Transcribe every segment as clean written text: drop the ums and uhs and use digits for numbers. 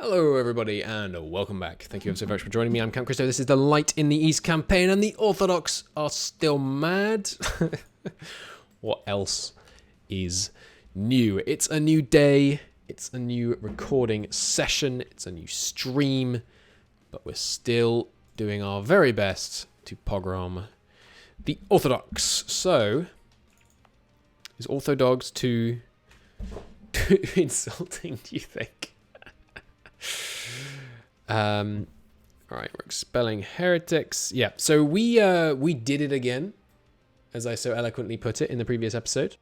Hello everybody and welcome back. Thank you so much for joining me. I'm Camp Christo. This is the Light in the East campaign and the Orthodox are still mad. What else is new? It's a new day. It's a new recording session. It's a new stream. But we're still doing our very best to pogrom the Orthodox. So, is Orthodogs too insulting, do you think? All right, we're expelling heretics. Yeah, so we did it again, as I so eloquently put it in the previous episode.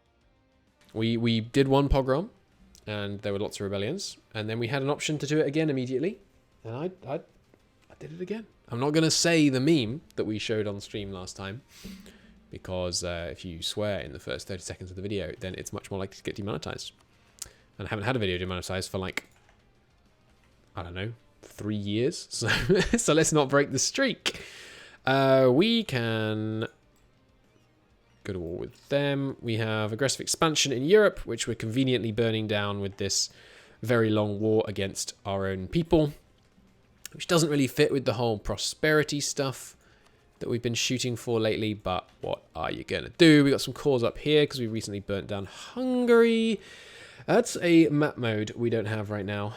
We did one pogrom, and there were lots of rebellions, and then we had an option to do it again immediately, and I did it again. I'm not gonna say the meme that we showed on stream last time, because if you swear in the first 30 seconds of the video, then it's much more likely to get demonetized. And I haven't had a video demonetized for like, I don't know, 3 years. So let's not break the streak. We can go to war with them. We have aggressive expansion in Europe, which we're conveniently burning down with this very long war against our own people, which doesn't really fit with the whole prosperity stuff that we've been shooting for lately. But what are you going to do? We got some cores up here because we recently burnt down Hungary. That's a map mode we don't have right now.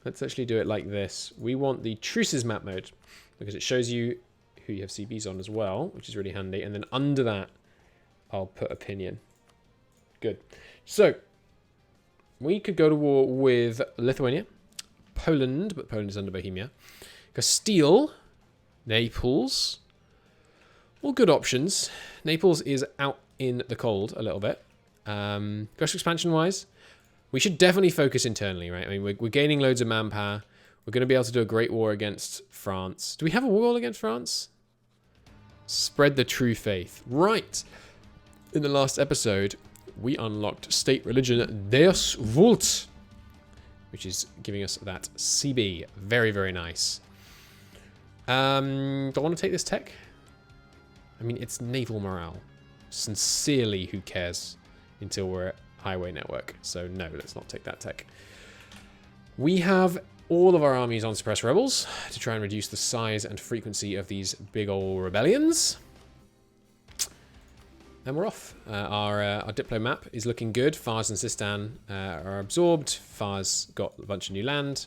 Let's actually do it like this. We want the truces map mode because it shows you who you have CBs on as well, which is really handy. And then under that, I'll put opinion. Good. So we could go to war with Lithuania, Poland, but Poland is under Bohemia, Castile, Naples. All good options. Naples is out in the cold a little bit. Aggressive expansion wise, we should definitely focus internally, right? I mean, we're gaining loads of manpower. We're going to be able to do a great war against France. Do we have a war against France? Spread the true faith. Right. In the last episode, we unlocked state religion Deus Vult, which is giving us that CB. Very, very nice. Do I want to take this tech? I mean, it's naval morale. Sincerely, who cares? Until we're at highway network. So no, let's not take that tech. We have all of our armies on suppress rebels to try and reduce the size and frequency of these big old rebellions. And we're off. Our Diplo map is looking good. Fars and Sistan are absorbed. Fars got a bunch of new land.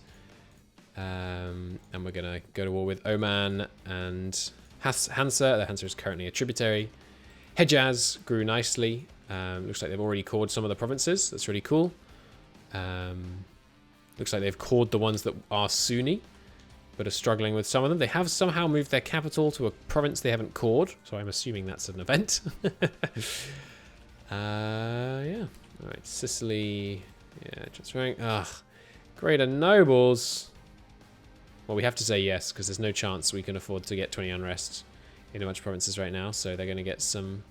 And we're going to go to war with Oman and Hansa. The Hansa is currently a tributary. Hejaz grew nicely. Looks like they've already cored some of the provinces. That's really cool. Looks like they've cored the ones that are Sunni, but are struggling with some of them. They have somehow moved their capital to a province they haven't cored, so I'm assuming that's an event. Yeah. All right, Sicily. Yeah, transferring. Ugh, greater nobles. Well, we have to say yes, because there's no chance we can afford to get 20 unrest in a bunch of provinces right now, so they're going to get some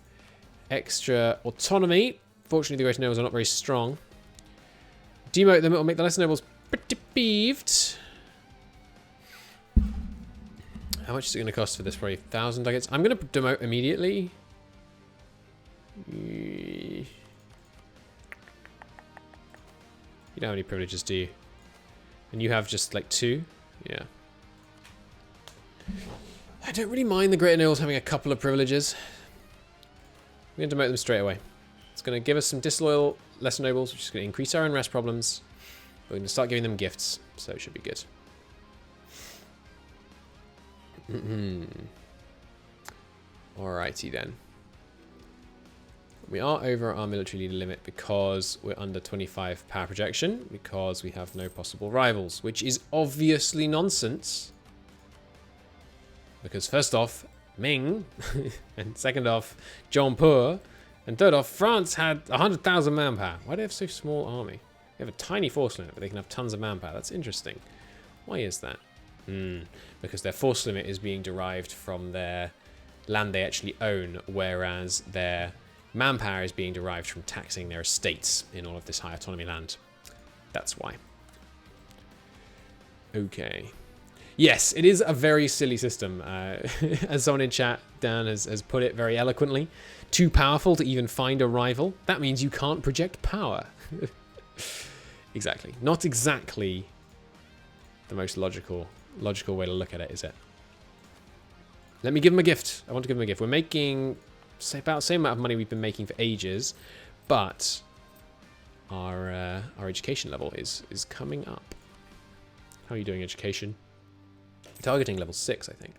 extra autonomy. Fortunately, the greater nobles are not very strong. Demote them, it will make the lesser nobles pretty peeved. How much is it going to cost for this? Probably 1,000 ducats. I'm going to demote immediately. You don't have any privileges, do you? And you have just like 2? Yeah. I don't really mind the greater nobles having a couple of privileges. We're going to demote them straight away. It's going to give us some disloyal lesser nobles, which is going to increase our unrest problems. We're going to start giving them gifts, so it should be good. Alrighty then. We are over our military leader limit because we're under 25 power projection, because we have no possible rivals, which is obviously nonsense. Because first off, Ming, and second off, Jaunpur, and third off, France had 100,000 manpower. Why do they have so small army? They have a tiny force limit, but they can have tons of manpower. That's interesting. Why is that? Because their force limit is being derived from their land they actually own, whereas their manpower is being derived from taxing their estates in all of this high autonomy land. That's why. Okay. Yes, it is a very silly system. As someone in chat, Dan, has put it very eloquently. Too powerful to even find a rival. That means you can't project power. Exactly. Not exactly the most logical way to look at it, is it? Let me give him a gift. I want to give him a gift. We're making about the same amount of money we've been making for ages, but our education level is coming up. How are you doing, education? Targeting level 6, I think.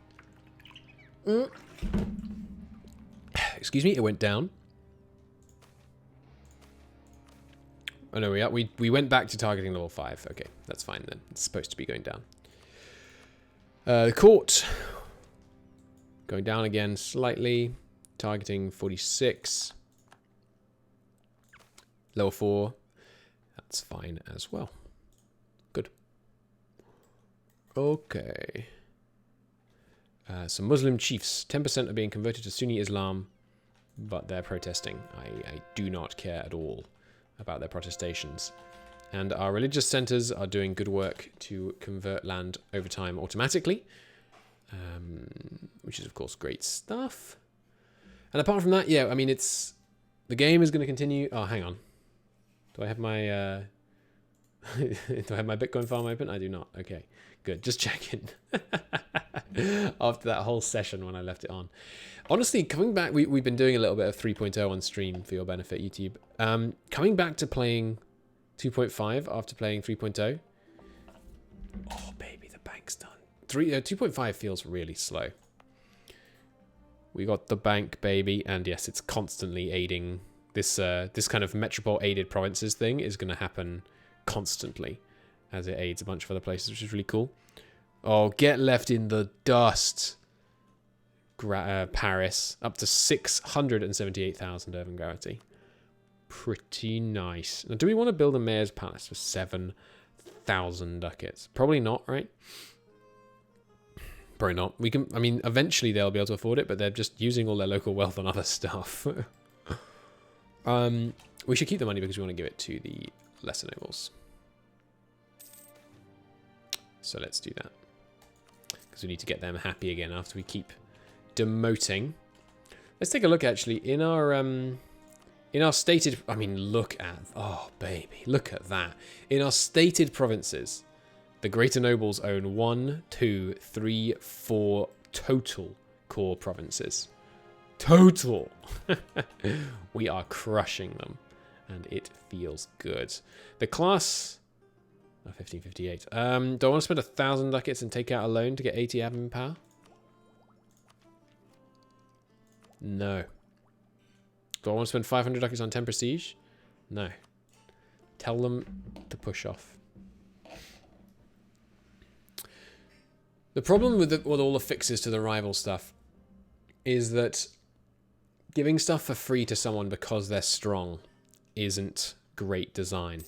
Excuse me, it went down. Oh no, we went back to targeting level 5. Okay, that's fine then. It's supposed to be going down. The court going down again slightly. Targeting 46. Level 4. That's fine as well. Good. Okay. Some Muslim chiefs. 10% are being converted to Sunni Islam, but they're protesting. I do not care at all about their protestations. And our religious centers are doing good work to convert land over time automatically, which is, of course, great stuff. And apart from that, yeah, I mean, the game is going to continue. Oh, hang on. Do I have my do I have my Bitcoin farm open? I do not. Okay, good. Just checking. After that whole session when I left it on. Honestly, coming back, we've been doing a little bit of 3.0 on stream for your benefit, YouTube. Coming back to playing 2.5 after playing 3.0. Oh, baby, the bank's done. 2.5 feels really slow. We got the bank, baby, and yes, it's constantly aiding. This kind of metropole aided provinces thing is going to happen constantly as it aids a bunch of other places, which is really cool. Oh, get left in the dust. Paris, up to 678,000 urban gravity. Pretty nice. Now, do we want to build a mayor's palace for 7,000 ducats? Probably not, right? Probably not. We can. I mean, eventually they'll be able to afford it, but they're just using all their local wealth on other stuff. We should keep the money because we want to give it to the lesser nobles. So let's do that. Because we need to get them happy again after we keep demoting. Let's take a look actually in our stated. I mean, look at, oh baby, look at that. In our stated provinces, the greater nobles own 1, 2, 3, 4 total core provinces. Total. We are crushing them, and it feels good. The class. 1558. Do I want to spend 1,000 ducats and take out a loan to get 80 admin power? No. Do I want to spend 500 ducats on 10 prestige? No. Tell them to push off. The problem with all the fixes to the rival stuff is that giving stuff for free to someone because they're strong isn't great design.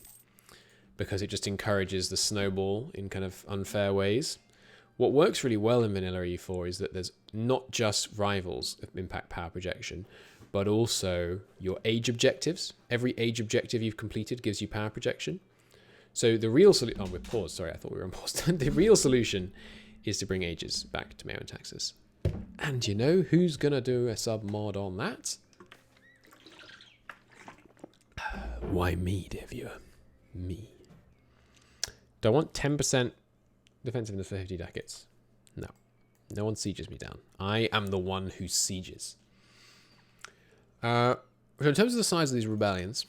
Because it just encourages the snowball in kind of unfair ways. What works really well in vanilla E4 is that there's not just rivals of impact power projection, but also your age objectives. Every age objective you've completed gives you power projection. So the real solution... Oh, we're paused. Sorry, I thought we were on pause. The real solution is to bring ages back to MEIOU and taxes. And you know who's going to do a sub-mod on that? Why me, dear viewer? Me. Do I want 10% defensiveness for 50 ducats? No. No one sieges me down. I am the one who sieges. So in terms of the size of these rebellions...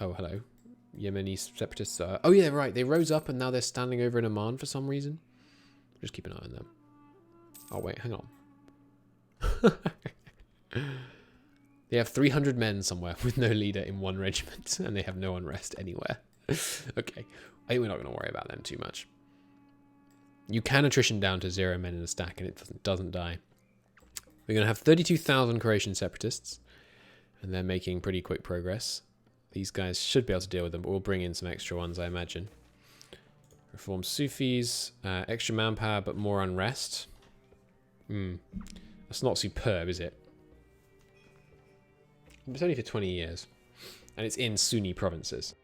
Oh, hello. Yemeni separatists. Oh, yeah, right. They rose up and now they're standing over in Oman for some reason. Just keep an eye on them. Oh, wait. Hang on. They have 300 men somewhere with no leader in one regiment. And they have no unrest anywhere. Okay. I think we're not going to worry about them too much. You can attrition down to 0 men in a stack and it doesn't die. We're going to have 32,000 Croatian separatists. And they're making pretty quick progress. These guys should be able to deal with them, but we'll bring in some extra ones, I imagine. Reform Sufis. Extra manpower, but more unrest. That's not superb, is it? It's only for 20 years. And it's in Sunni provinces.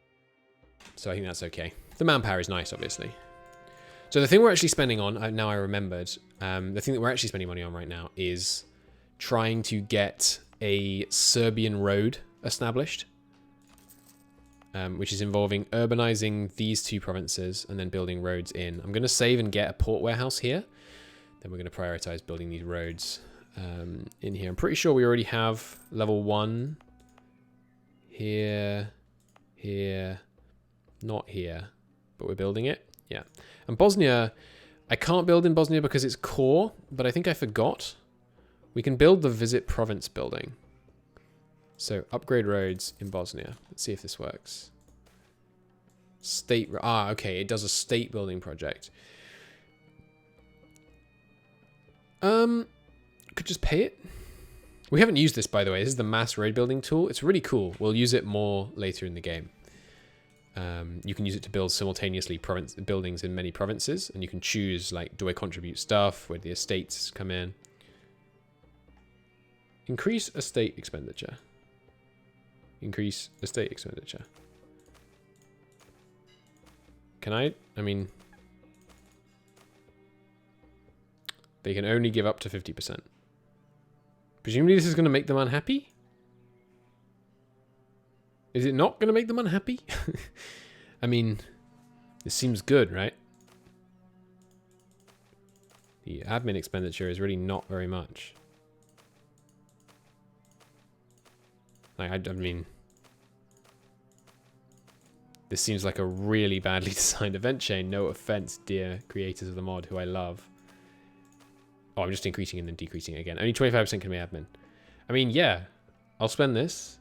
So I think that's okay. The manpower is nice, obviously. So the thing we're actually spending on, now I remembered, the thing that we're actually spending money on right now is trying to get a Serbian road established. which is involving urbanizing these two provinces and then building roads in. I'm going to save and get a port warehouse here. Then we're going to prioritize building these roads in here. I'm pretty sure we already have level 1 here, here, not here, but we're building it. Yeah. And Bosnia, I can't build in Bosnia because it's core, but I think I forgot. We can build the visit province building. So upgrade roads in Bosnia. Let's see if this works. State, okay, it does a state building project. Could just pay it. We haven't used this, by the way. This is the mass road building tool. It's really cool. We'll use it more later in the game. You can use it to build simultaneously buildings in many provinces, and you can choose, like, do I contribute stuff, where the estates come in. Increase estate expenditure. Increase estate expenditure. Can I mean, they can only give up to 50%. Presumably this is going to make them unhappy? Is it not going to make them unhappy? I mean, this seems good, right? The admin expenditure is really not very much. Like, I mean, this seems like a really badly designed event chain. No offense, dear creators of the mod, who I love. Oh, I'm just increasing and then decreasing it again. Only 25% can be admin. I mean, yeah, I'll spend this.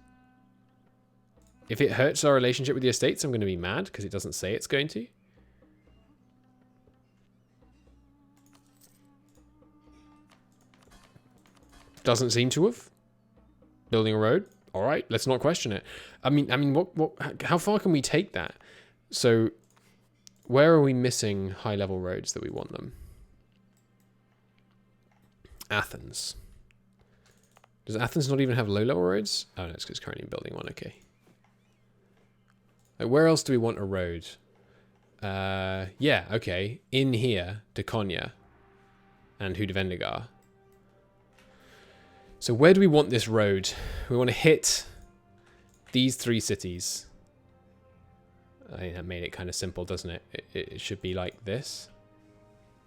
If it hurts our relationship with the estates, I'm going to be mad because it doesn't say it's going to. Doesn't seem to have. Building a road. All right, let's not question it. I mean, how far can we take that? So, where are we missing high-level roads that we want them? Athens. Does Athens not even have low-level roads? Oh, no, it's because it's currently building one. Okay. Like, where else do we want a road? Yeah, okay. In here to Konya and Hudavendigar. So where do we want this road? We want to hit these 3 cities. I think that made it kind of simple, doesn't it? It should be like this.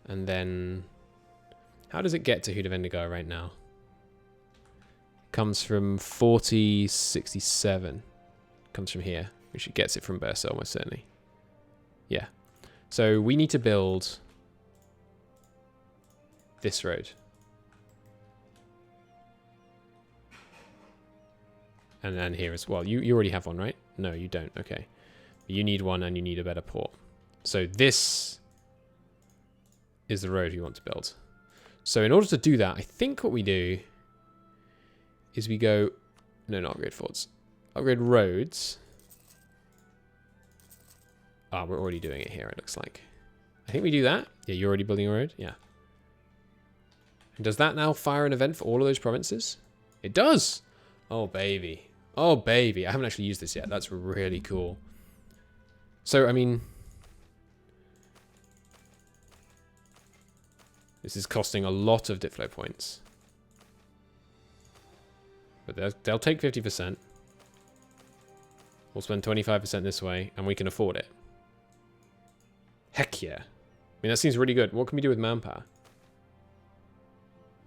And then, how does it get to Hudavendigar right now? Comes from 4067. Comes from here, which it gets it from Bursa almost certainly. Yeah. So we need to build this road. And then here as well. You already have one, right? No, you don't. Okay. You need one and you need a better port. So this is the road you want to build. So in order to do that, I think what we do is we go... No, not upgrade forts. Upgrade roads. Ah, we're already doing it here, it looks like. I think we do that. Yeah, you're already building a road? Yeah. And does that now fire an event for all of those provinces? It does! Oh, baby. Oh, baby. I haven't actually used this yet. That's really cool. So, I mean... This is costing a lot of Diplo points. But they'll take 50%. We'll spend 25% this way, and we can afford it. Heck yeah. I mean, that seems really good. What can we do with manpower?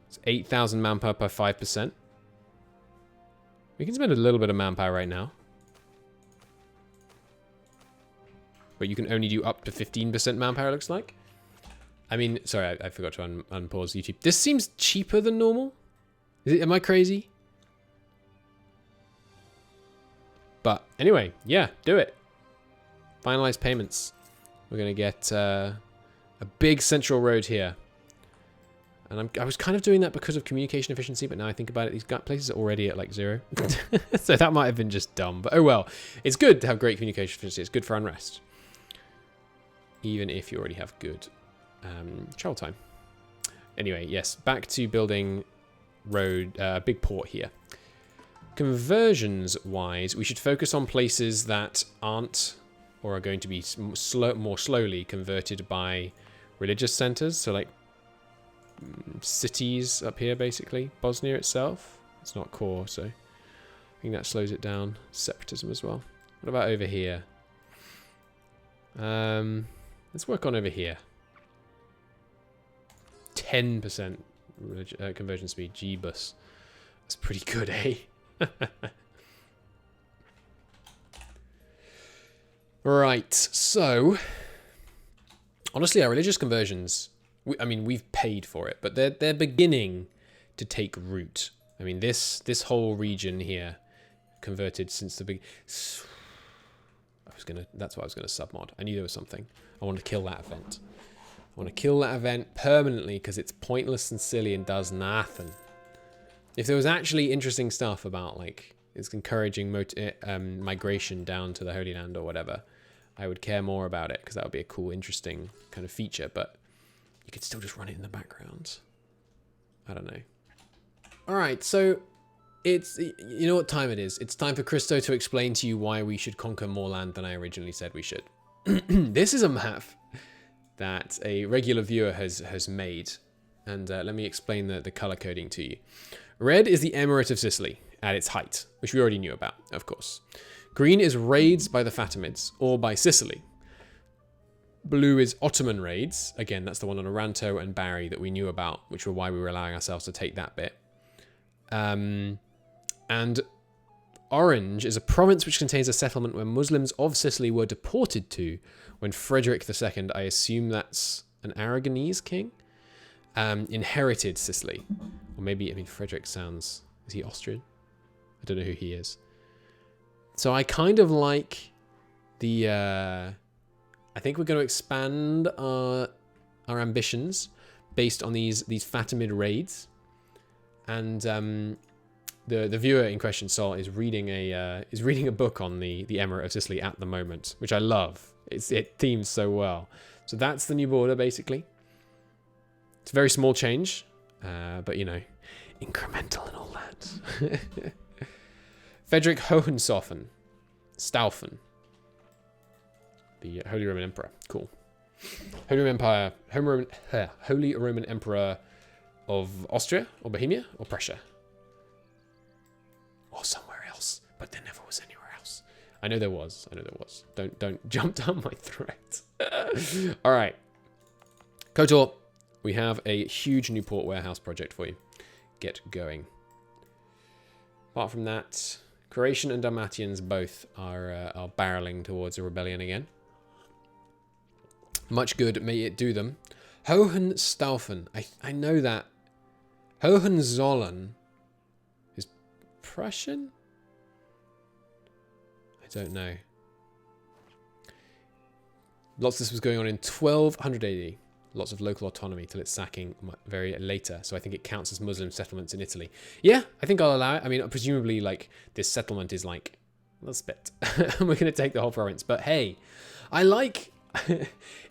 It's 8,000 manpower per 5%. We can spend a little bit of manpower right now. But you can only do up to 15% manpower, it looks like. I mean, sorry, I forgot to unpause YouTube. This seems cheaper than normal. Am I crazy? But anyway, yeah, do it. Finalize payments. We're going to get a big central road here. And I was kind of doing that because of communication efficiency, but now I think about it, these places are already at like 0. So that might have been just dumb, but oh well. It's good to have great communication efficiency. It's good for unrest. Even if you already have good travel time. Anyway, yes, back to building road, big port here. Conversions-wise, we should focus on places that aren't or are going to be more slowly converted by religious centers. So like cities up here, basically. Bosnia itself. It's not core, so I think that slows it down. Separatism as well. What about over here? Let's work on over here. 10% conversion speed. Jeebus. That's pretty good, eh? Right, so honestly, our religious conversions, I mean, we've paid for it, but they're beginning to take root. I mean, this whole region here converted since the beginning. That's what I was gonna submod. I knew there was something. I want to kill that event. I want to kill that event permanently because it's pointless and silly and does nothing. If there was actually interesting stuff about, like, it's encouraging migration down to the Holy Land or whatever, I would care more about it because that would be a cool, interesting kind of feature. But you could still just run it in the background. I don't know. All right, so it's, you know what time it is. It's time for Christo to explain to you why we should conquer more land than I originally said we should. This is a map that a regular viewer has made. And let me explain the color coding to you. Red is the Emirate of Sicily at its height, which we already knew about, of course. Green is raids by the Fatimids, or by Sicily. Blue is Ottoman raids. Again, that's the one on Oranto and Bari that we knew about, which were why we were allowing ourselves to take that bit. And orange is a province which contains a settlement where Muslims of Sicily were deported to when Frederick II, I assume that's an Aragonese king, inherited Sicily. Or maybe, I mean, Frederick sounds, is he Austrian? I don't know who he is. So I kind of like the, I think we're going to expand our ambitions based on these Fatimid raids. And the viewer in question, Sol, is reading a book on the Emirate of Sicily at the moment, which I love. It themes so well. So that's the new border, basically. It's a very small change, but, you know, incremental and all that. Frederick Hohenstaufen, the Holy Roman Emperor. Cool. Holy Roman Emperor of Austria, or Bohemia, or Prussia. Or somewhere else, but there never was anywhere else. I know there was. Don't jump down my throat. All right. KOTOR, we have a huge new port warehouse project for you. Get going. Apart from that, Croatian and Dalmatians both are barreling towards a rebellion again. Much good may it do them. Hohenstaufen. I know that. Hohenzollern is Prussian? I don't know. Lots of this was going on in 1200 AD. Lots of local autonomy till its sacking very later. So I think it counts as Muslim settlements in Italy. Yeah, I think I'll allow it. I mean, presumably, like, this settlement is like, let's spit. And we're going to take the whole province. But hey, I like,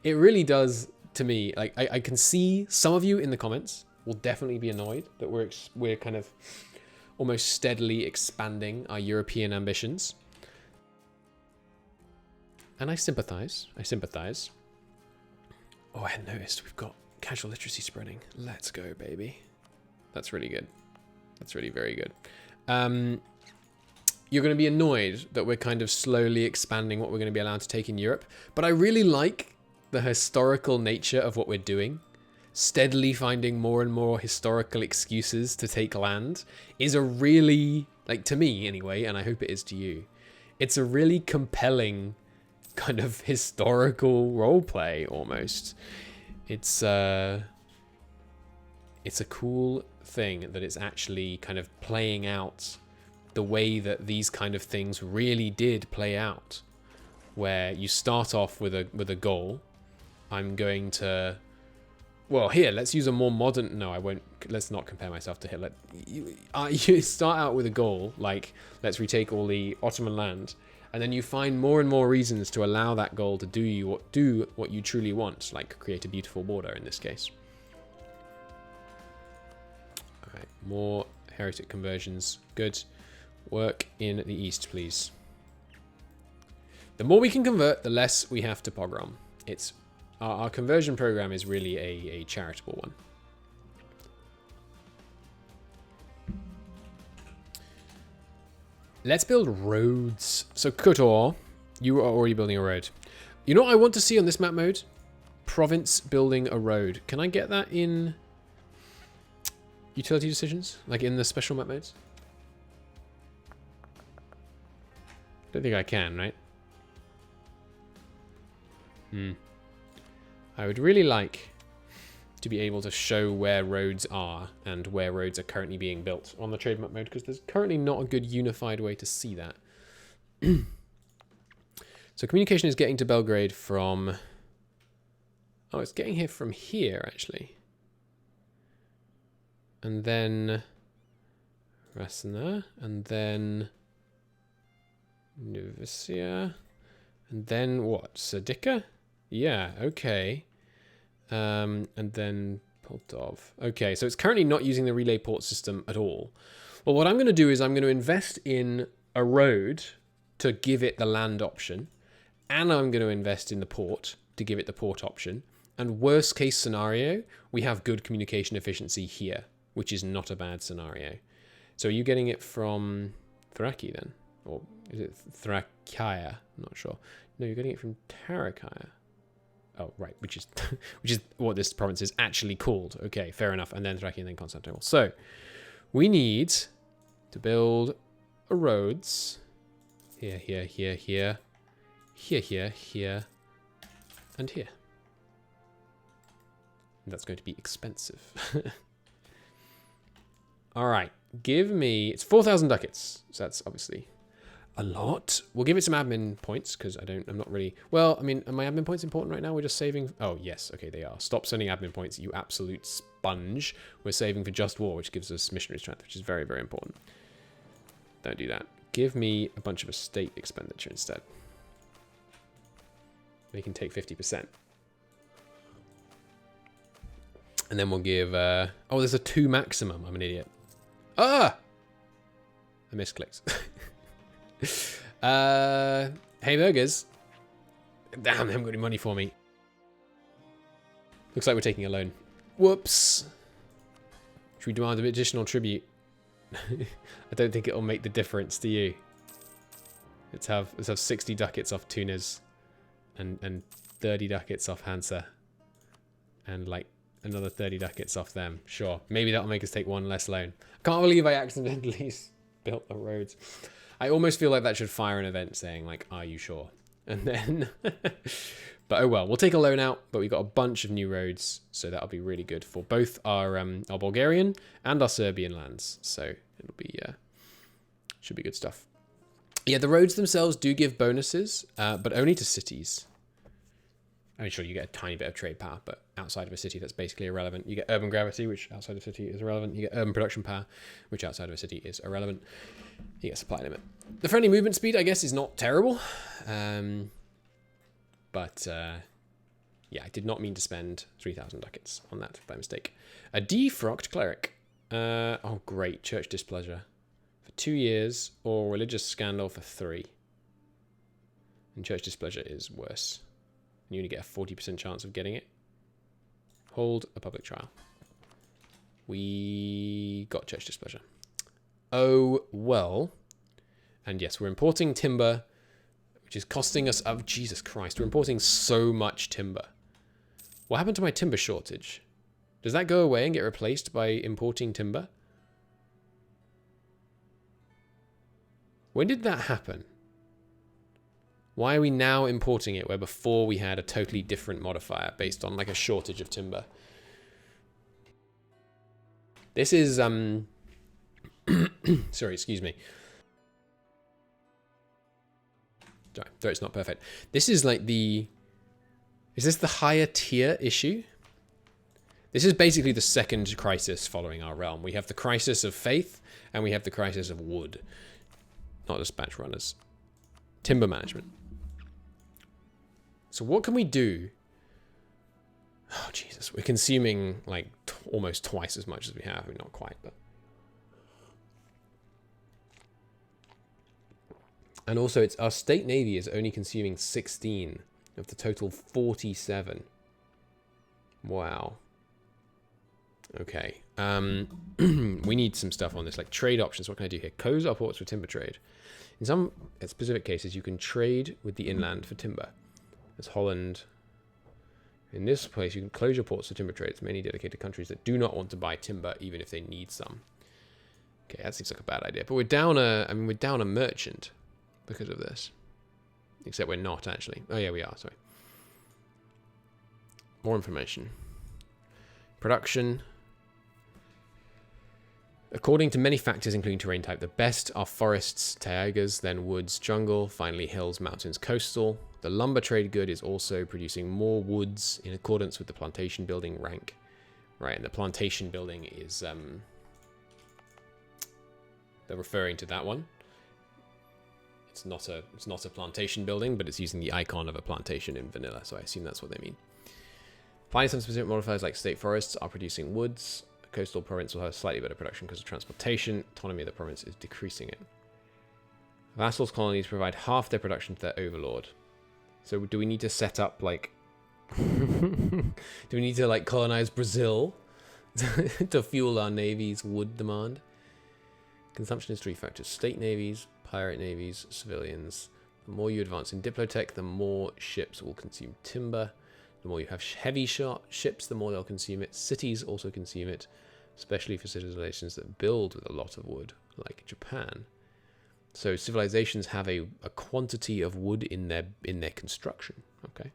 it really does to me. Like, I can see some of you in the comments will definitely be annoyed that we're kind of almost steadily expanding our European ambitions. And I sympathize. Oh, I hadn't noticed. We've got casual literacy spreading. Let's go, baby. That's really good. That's really very good. You're going to be annoyed that we're kind of slowly expanding what we're going to be allowed to take in Europe. But I really like the historical nature of what we're doing. Steadily finding more and more historical excuses to take land is a really, like, to me anyway, and I hope it is to you, it's a really compelling kind of historical roleplay almost. It's a cool thing that it's actually kind of playing out the way that these kind of things really did play out, where you start off with a goal. I'm going to, well, here, let's use a more modern, no, I won't, let's not compare myself to Hitler. You start out with a goal, like, let's retake all the Ottoman land, and then you find more and more reasons to allow that goal to do what you truly want, like create a beautiful border in this case. All right, more heretic conversions. Good. Work in the east, please. The more we can convert, the less we have to pogrom. It's our conversion program is really a charitable one. Let's build roads. So KOTOR, You are already building a road. You know what I want to see on this map mode? Province building a road. Can I get that in utility decisions? Like in the special map modes? Don't think I can, right? I would really like to be able to show where roads are and where roads are currently being built on the trade map mode, because there's currently not a good unified way to see that. So communication is getting to Belgrade from... Oh, it's getting here from here, actually. And then... Rasana, and then... Novisia, and then what? Sadiqa? Yeah, okay. And then Poltov. Okay, so it's currently not using the relay port system at all. Well, what I'm going to do is I'm going to invest in a road to give it the land option, and I'm going to invest in the port to give it the port option. And worst case scenario, we have good communication efficiency here, which is not a bad scenario. So are you getting it from Thraki then? Or is it Thrakaya? I'm not sure. No, you're getting it from Tarakaya. Oh, right, which is what this province is actually called. Okay, fair enough. And then Thraki and then Constantinople. So we need to build a roads here, here, here, here, here, here, here, and here. And that's going to be expensive. All right, give me... It's 4,000 ducats. So that's obviously... a lot. We'll give it some admin points because I'm not really... Well, I mean, are my admin points important right now? We're just saving... Oh, yes. Okay, they are. Stop sending admin points, you absolute sponge. We're saving for Just War, which gives us missionary strength, which is very, very important. Don't do that. Give me a bunch of estate expenditure instead. We can take 50%. And then we'll give... Oh, there's a 2 maximum. I'm an idiot. Ah! I misclicked. Hey burgers. Damn, they haven't got any money for me. Looks like we're taking a loan. Whoops. Should we demand an additional tribute? I don't think it'll make the difference to you. Let's have 60 ducats off Tunis and 30 ducats off Hansa. And like another 30 ducats off them. Sure. Maybe that'll make us take one less loan. I can't believe I accidentally built the roads. I almost feel like that should fire an event saying, like, are you sure? And then... But oh well, we'll take a loan out, but we've got a bunch of new roads, so that'll be really good for both our Bulgarian and our Serbian lands. So it'll be... should be good stuff. Yeah, the roads themselves do give bonuses, but only to cities. I mean, sure, you get a tiny bit of trade power, but outside of a city, that's basically irrelevant. You get urban gravity, which outside of a city is irrelevant. You get urban production power, which outside of a city is irrelevant. You get supply limit. The friendly movement speed, I guess, is not terrible. But, yeah, I did not mean to spend 3,000 ducats on that by mistake. A defrocked cleric. Oh, great. Church displeasure. For 2 years, or religious scandal for 3. And church displeasure is worse. You only get a 40% chance of getting it. Hold a public trial. We got church displeasure. Oh, well. And yes, we're importing timber, which is costing us... Oh, Jesus Christ. We're importing so much timber. What happened to my timber shortage? Does that go away and get replaced by importing timber? When did that happen? Why are we now importing it where before we had a totally different modifier based on like a shortage of timber? This is, sorry, excuse me. Sorry, it's not perfect. This is like the, is this the higher tier issue? This is basically the second crisis following our realm. We have the crisis of faith and we have the crisis of wood. Not dispatch runners. Timber management. So what can we do? Oh, Jesus. We're consuming like almost twice as much as we have. I mean, not quite, but. And also, it's our state navy is only consuming 16 of the total 47. Wow. Okay. We need some stuff on this, like trade options. What can I do here? Close our ports for timber trade. In some specific cases, you can trade with the inland for timber. As Holland... In this place, you can close your ports to timber trades, mainly dedicated to countries that do not want to buy timber, even if they need some. Okay, that seems like a bad idea. But we're down we're down a merchant because of this. Except we're not, actually. Oh, yeah, we are, sorry. More information. Production. According to many factors, including terrain type, the best are forests, taigas, then woods, jungle, finally hills, mountains, coastal. The lumber trade good is also producing more woods in accordance with the plantation building rank. Right, and the plantation building is... they're referring to that one. It's not a plantation building, but it's using the icon of a plantation in vanilla, so I assume that's what they mean. Finally, some specific modifiers like state forests are producing woods. Coastal province will have slightly better production because of transportation. Autonomy of the province is decreasing it. Vassals colonies provide half their production to their overlord. So do we need to set up like... do we need to like colonize Brazil to fuel our navy's wood demand? Consumption is 3 factors. State navies, pirate navies, civilians. The more you advance in diplotech, the more ships will consume timber. The more you have heavy ships, the more they'll consume it. Cities also consume it, especially for civilizations that build with a lot of wood, like Japan. So civilizations have a quantity of wood in their construction. Okay.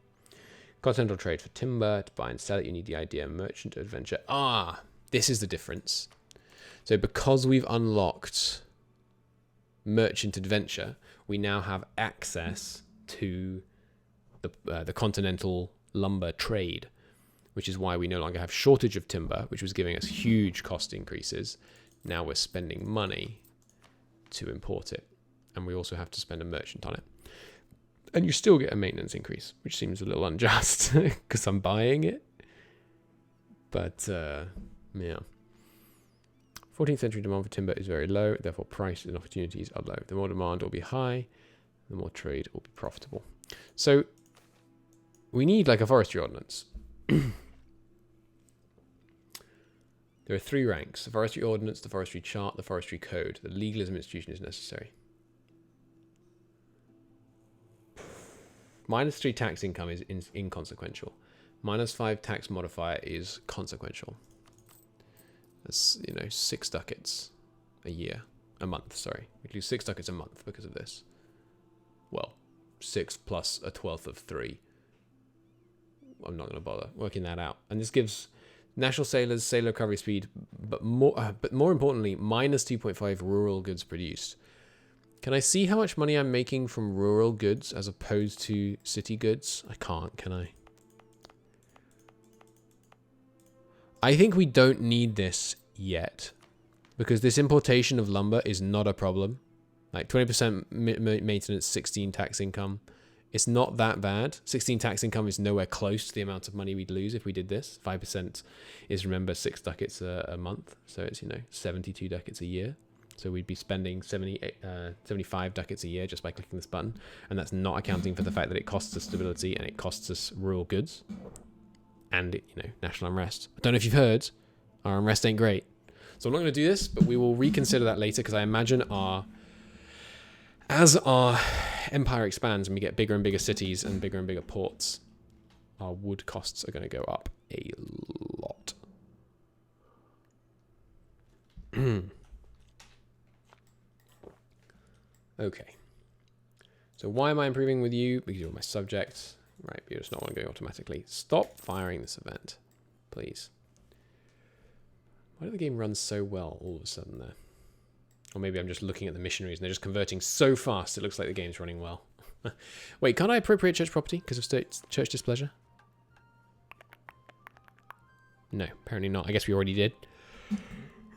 Continental trade for timber. To buy and sell it, you need the idea merchant adventure. Ah, this is the difference. So because we've unlocked merchant adventure, we now have access to the continental lumber trade, which is why we no longer have shortage of timber, which was giving us huge cost increases. Now we're spending money to import it, and we also have to spend a merchant on it. And you still get a maintenance increase, which seems a little unjust because I'm buying it. But, yeah. 14th century demand for timber is very low, therefore price and opportunities are low. The more demand will be high, the more trade will be profitable. So we need like a forestry ordinance. There are 3 ranks: the forestry ordinance, the forestry chart, the forestry code. The legalism institution is necessary. -3 tax income is inconsequential. -5 tax modifier is consequential. That's, 6 ducats a month, sorry. We lose 6 ducats a month because of this. Well, 6 plus a 12th of 3. I'm not going to bother working that out. And this gives national sailors sailor recovery speed, but more importantly, -2.5 rural goods produced. Can I see how much money I'm making from rural goods as opposed to city goods? I can't, can I? I think we don't need this yet, because this importation of lumber is not a problem. Like 20% maintenance, 16 tax income. It's not that bad. 16 tax income is nowhere close to the amount of money we'd lose if we did this. 5% is, remember, 6 ducats a month. So it's, 72 ducats a year. So we'd be spending 75 ducats a year just by clicking this button. And that's not accounting for the fact that it costs us stability and it costs us rural goods. And, national unrest. I don't know if you've heard, our unrest ain't great. So I'm not going to do this, but we will reconsider that later, because I imagine as our empire expands and we get bigger and bigger cities and bigger ports, our wood costs are going to go up a lot. Okay. So why am I improving with you? Because you're my subject. Right, but you're just not one going automatically. Stop firing this event, please. Why did the game run so well all of a sudden there? Or maybe I'm just looking at the missionaries and they're just converting so fast it looks like the game's running well. Wait, can't I appropriate church property because of church displeasure? No, apparently not. I guess we already did.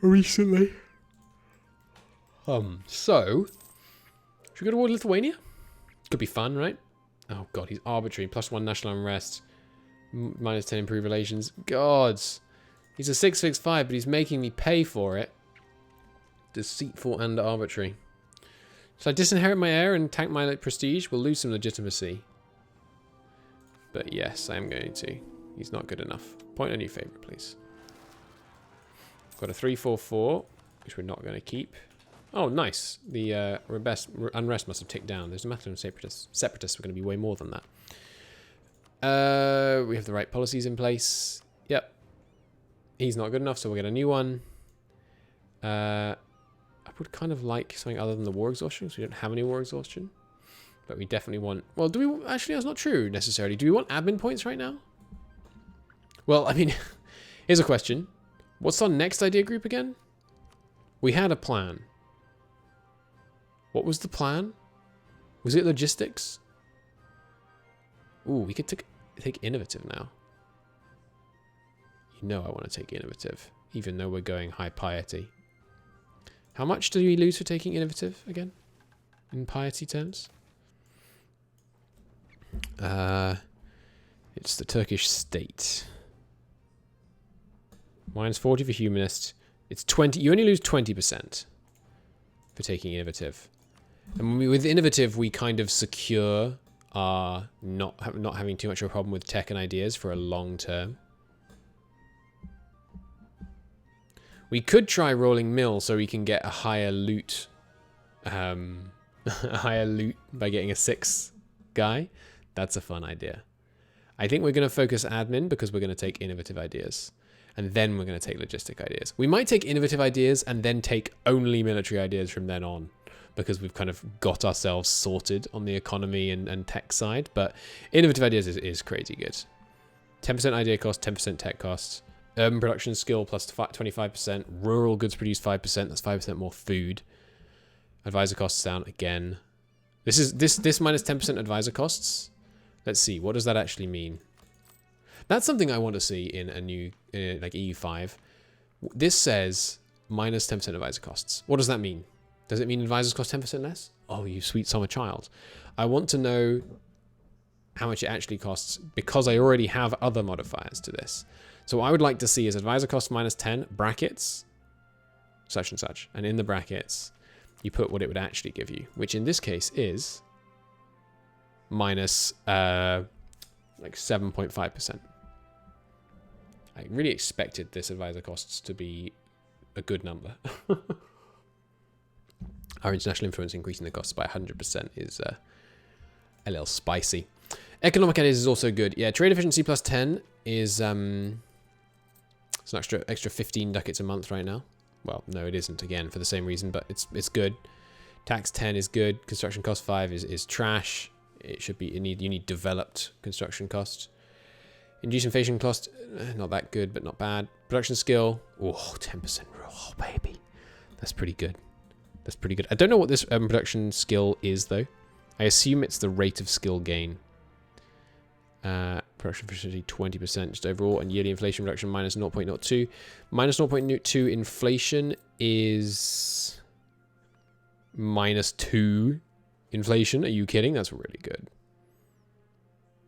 Recently. So, should we go toward Lithuania? Could be fun, right? Oh god, he's arbitrary. +1 national unrest. -10 improved relations. God. He's a 665, but he's making me pay for it. Deceitful and arbitrary. Should I disinherit my heir and tank my prestige? We'll lose some legitimacy. But yes, I am going to. He's not good enough. Point a new favourite, please. Got a 344, which we're not going to keep. Oh, nice. The unrest must have ticked down. There's no matter of separatists. Separatists were going to be way more than that. We have the right policies in place. Yep. He's not good enough, so we'll get a new one. I would kind of like something other than the war exhaustion, because we don't have any war exhaustion. But we definitely want... Well, do we... Actually, that's not true, necessarily. Do we want admin points right now? Well, I mean, here's a question. What's our next idea group again? We had a plan. What was the plan? Was it logistics? Ooh, we could take innovative now. You know I want to take innovative, even though we're going high piety. How much do we lose for taking innovative again? In piety terms? It's the Turkish state. Minus 40 for humanist. It's 20. You only lose 20% for taking innovative. And with innovative, we kind of secure our not having too much of a problem with tech and ideas for a long term. We could try rolling mill so we can get a higher loot. A higher loot by getting a 6 guy. That's a fun idea. I think we're going to focus admin because we're going to take innovative ideas. And then we're going to take logistic ideas. We might take innovative ideas and then take only military ideas from then on, because we've kind of got ourselves sorted on the economy and tech side. But innovative ideas is crazy good. 10% idea cost, 10% tech cost. Urban production skill plus 25%. Rural goods produce 5%. That's 5% more food. Advisor costs down again. This minus 10% advisor costs. Let's see. What does that actually mean? That's something I want to see in a new, like EU5. This says minus 10% advisor costs. What does that mean? Does it mean advisors cost 10% less? Oh, you sweet summer child. I want to know how much it actually costs because I already have other modifiers to this. So what I would like to see is advisor cost minus 10, brackets, such and such. And in the brackets, you put what it would actually give you, which in this case is minus like 7.5%. I really expected this advisor costs to be a good number. Our international influence increasing the costs by 100% is a little spicy. Economic ideas is also good. Yeah, trade efficiency plus 10 is it's an extra 15 ducats a month right now. Well, no, it isn't again for the same reason, but it's good. Tax 10 is good. Construction cost 5 is trash. It should be you need developed construction costs. Induced inflation cost, not that good, but not bad. Production skill, oh, 10%. Oh, baby. That's pretty good. That's pretty good. I don't know what this production skill is, though. I assume it's the rate of skill gain. Production efficiency, 20% just overall. And yearly inflation reduction, minus 0.02. Minus 0.02 inflation is minus 2 inflation. Are you kidding? That's really good.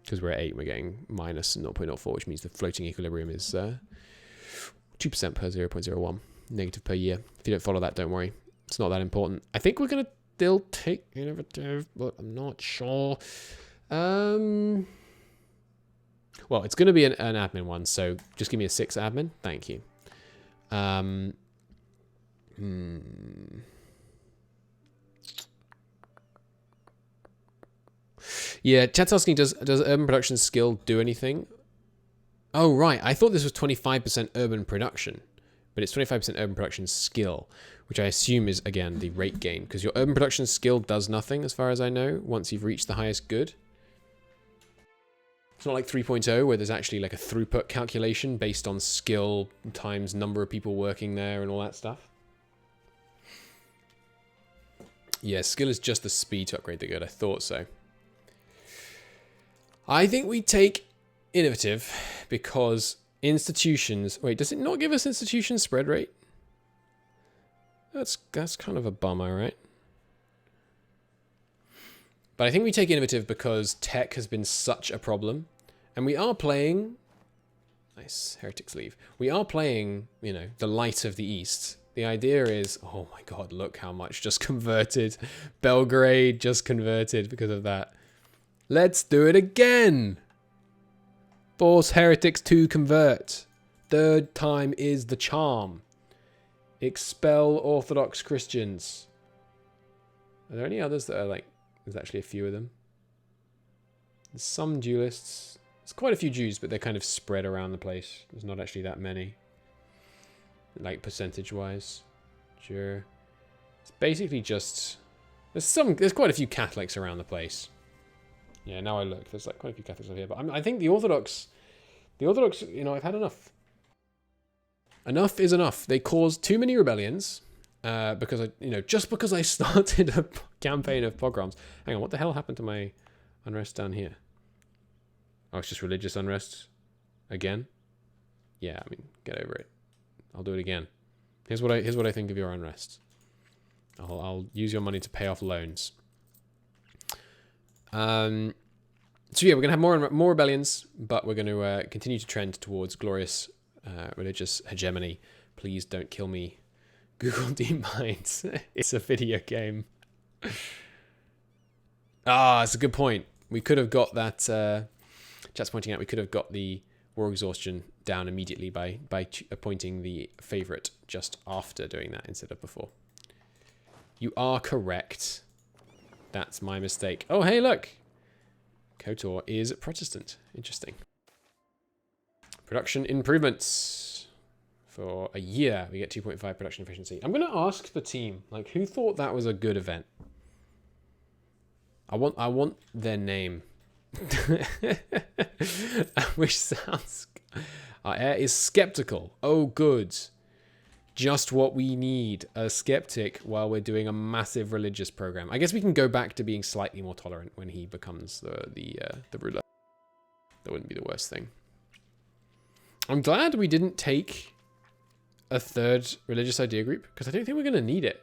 Because we're at 8, we're getting minus 0.04, which means the floating equilibrium is 2% per 0.01, negative per year. If you don't follow that, don't worry. It's not that important. I think we're going to still take innovative, but I'm not sure. Well, it's going to be an admin one, so just give me a 6 admin. Thank you. Yeah, chat's asking, does urban production skill do anything? Oh, right. I thought this was 25% urban production, but it's 25% urban production skill, which I assume is, again, the rate gain, because your urban production skill does nothing, as far as I know, once you've reached the highest good. It's not like 3.0, where there's actually like a throughput calculation based on skill times number of people working there and all that stuff. Yeah, skill is just the speed to upgrade the good. I thought so. I think we take innovative because institutions... Wait, does it not give us institution spread rate? That's kind of a bummer, right? But I think we take innovative because tech has been such a problem. And we are playing... Nice, heretics leave. We are playing, you know, the light of the East. The idea is... Oh my god, look how much just converted. Belgrade just converted because of that. Let's do it again. Force heretics to convert. Third time is the charm. Expel Orthodox Christians. Are there any others that are like, there's actually a few of them? There's some duelists. There's quite a few Jews, but they're kind of spread around the place. There's not actually that many. Like percentage-wise. Sure. It's basically just... There's quite a few Catholics around the place. Yeah, now I look. There's like quite a few Catholics over here. But I think the Orthodox, you know, I've had enough. Enough is enough. They caused too many rebellions. Because just because I started a campaign of pogroms. Hang on, what the hell happened to my unrest down here? Oh, it's just religious unrest again. Yeah, I mean, get over it. I'll do it again. Here's what I think of your unrest. I'll use your money to pay off loans. So yeah, we're gonna have more rebellions, but we're going to continue to trend towards glorious religious hegemony. Please don't kill me. Google DeepMind. It's a video game. It's a good point. We could have got that. Chat's pointing out we could have got the war exhaustion down immediately by appointing the favorite just after doing that instead of before. You are correct. That's my mistake. Oh, hey, look. KOTOR is Protestant. Interesting. Production improvements. For a year, we get 2.5 production efficiency. I'm going to ask the team, like, who thought that was a good event? I want their name. Which sounds... Our heir is skeptical. Oh, good. Just what we need. A skeptic while we're doing a massive religious program. I guess we can go back to being slightly more tolerant when he becomes the ruler. That wouldn't be the worst thing. I'm glad we didn't take a third religious idea group, because I don't think we're going to need it.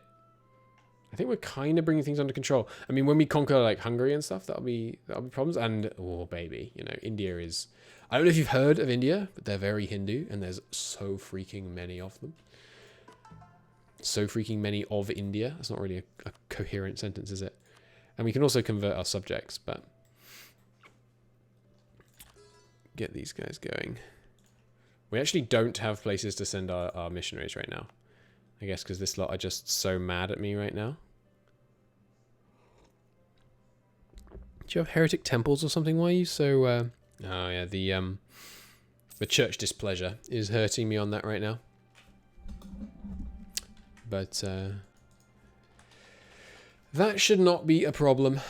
I think we're kind of bringing things under control. I mean, when we conquer like Hungary and stuff, that'll be problems. And oh baby, India is... I don't know if you've heard of India, but they're very Hindu, and there's so freaking many of them. So freaking many of India. That's not really a coherent sentence, is it? And we can also convert our subjects, but get these guys going. We actually don't have places to send our missionaries right now. I guess because this lot are just so mad at me right now. Do you have heretic temples or something? Why are you so... Oh yeah, the church displeasure is hurting me on that right now. But that should not be a problem.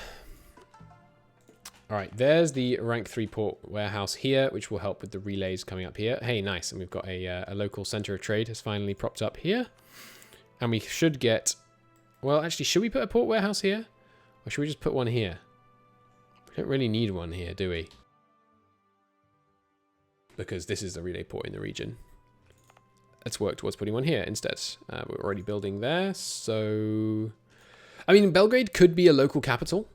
All right, there's the rank 3 port warehouse here, which will help with the relays coming up here. Hey, nice. And we've got a local center of trade has finally propped up here. And we should get... Well, actually, should we put a port warehouse here? Or should we just put one here? We don't really need one here, do we? Because this is the relay port in the region. Let's work towards putting one here instead. We're already building there, so... I mean, Belgrade could be a local capital,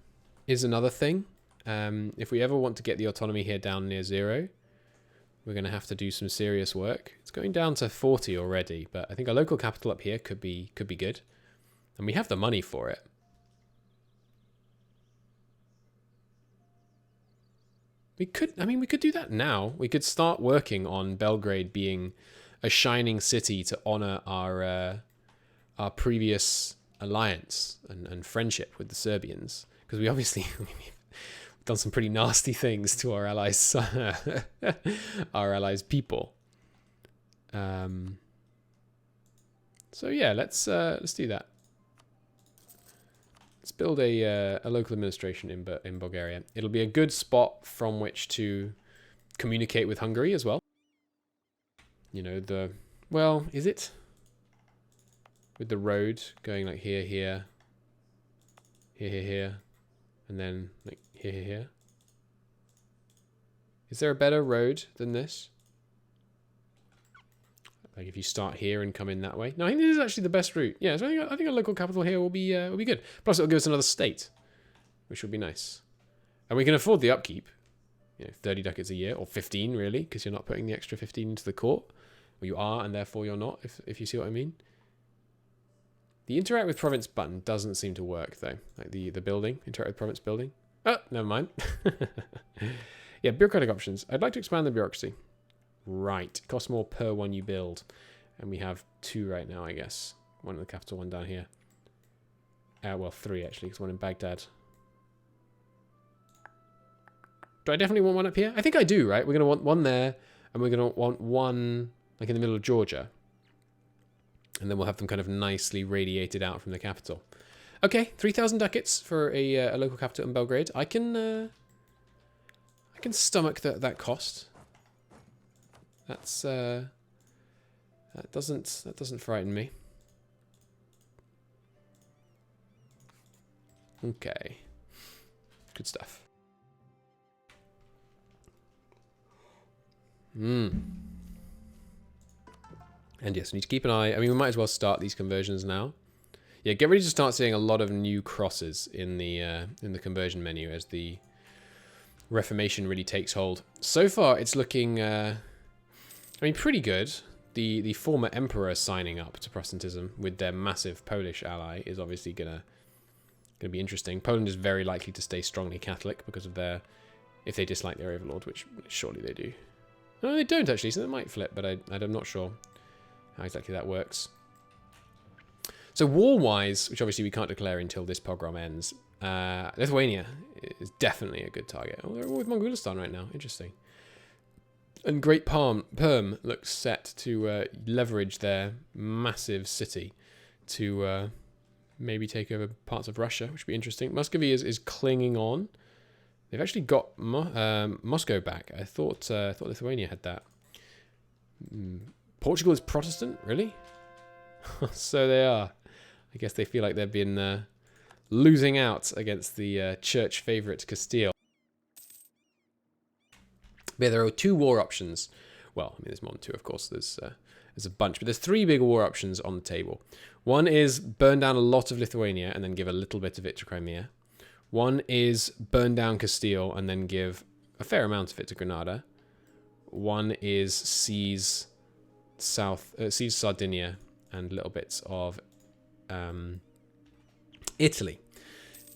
is another thing. If we ever want to get the autonomy here down near 0, we're going to have to do some serious work. It's going down to 40 already, but I think a local capital up here could be good. And we have the money for it. We could do that now. We could start working on Belgrade being a shining city to honor our previous alliance and friendship with the Serbians, because we obviously done some pretty nasty things to our allies, people. So yeah, let's do that. Let's build a local administration in Bulgaria. It'll be a good spot from which to communicate with Hungary as well. Is it? With the road going like here, and then like here. Is there a better road than this? Like if you start here and come in that way. No, I think this is actually the best route. Yeah, so I think a local capital here will be good. Plus it'll give us another state, which will be nice. And we can afford the upkeep. 30 ducats a year, or 15 really, because you're not putting the extra 15 into the court. Well, you are, and therefore you're not, if you see what I mean. The interact with province button doesn't seem to work though. Like the building, interact with province building. Oh, never mind. Yeah, bureaucratic options. I'd like to expand the bureaucracy. Right, it costs more per one you build. And we have 2 right now, I guess. One in the capital, one down here. Well, 3 actually, because one in Baghdad. Do I definitely want one up here? I think I do, right? We're going to want one there, and we're going to want one like in the middle of Georgia. And then we'll have them kind of nicely radiated out from the capital. Okay, 3,000 ducats for a local capital in Belgrade. I can stomach that cost. That doesn't frighten me. Okay, good stuff. And yes, we need to keep an eye. I mean, we might as well start these conversions now. Yeah, get ready to start seeing a lot of new crosses in the conversion menu as the Reformation really takes hold. So far, it's looking, I mean, pretty good. The former emperor signing up to Protestantism with their massive Polish ally is obviously gonna be interesting. Poland is very likely to stay strongly Catholic because of if they dislike their overlord, which surely they do. No, they don't actually, so they might flip, but I'm not sure how exactly that works. So war-wise, which obviously we can't declare until this pogrom ends, Lithuania is definitely a good target. Oh, they're at war with Mongolistan right now. Interesting. And Great Perm looks set to leverage their massive city to maybe take over parts of Russia, which would be interesting. Muscovy is clinging on. They've actually got Moscow back. I thought Lithuania had that. Portugal is Protestant? Really? So they are. I guess they feel like they've been losing out against the church favourite Castile. But yeah, there are 2 war options. Well, I mean, there's more than 2, of course. There's a bunch. But there's 3 big war options on the table. One is burn down a lot of Lithuania and then give a little bit of it to Crimea. One is burn down Castile and then give a fair amount of it to Granada. One is seize Sardinia and little bits of Italy.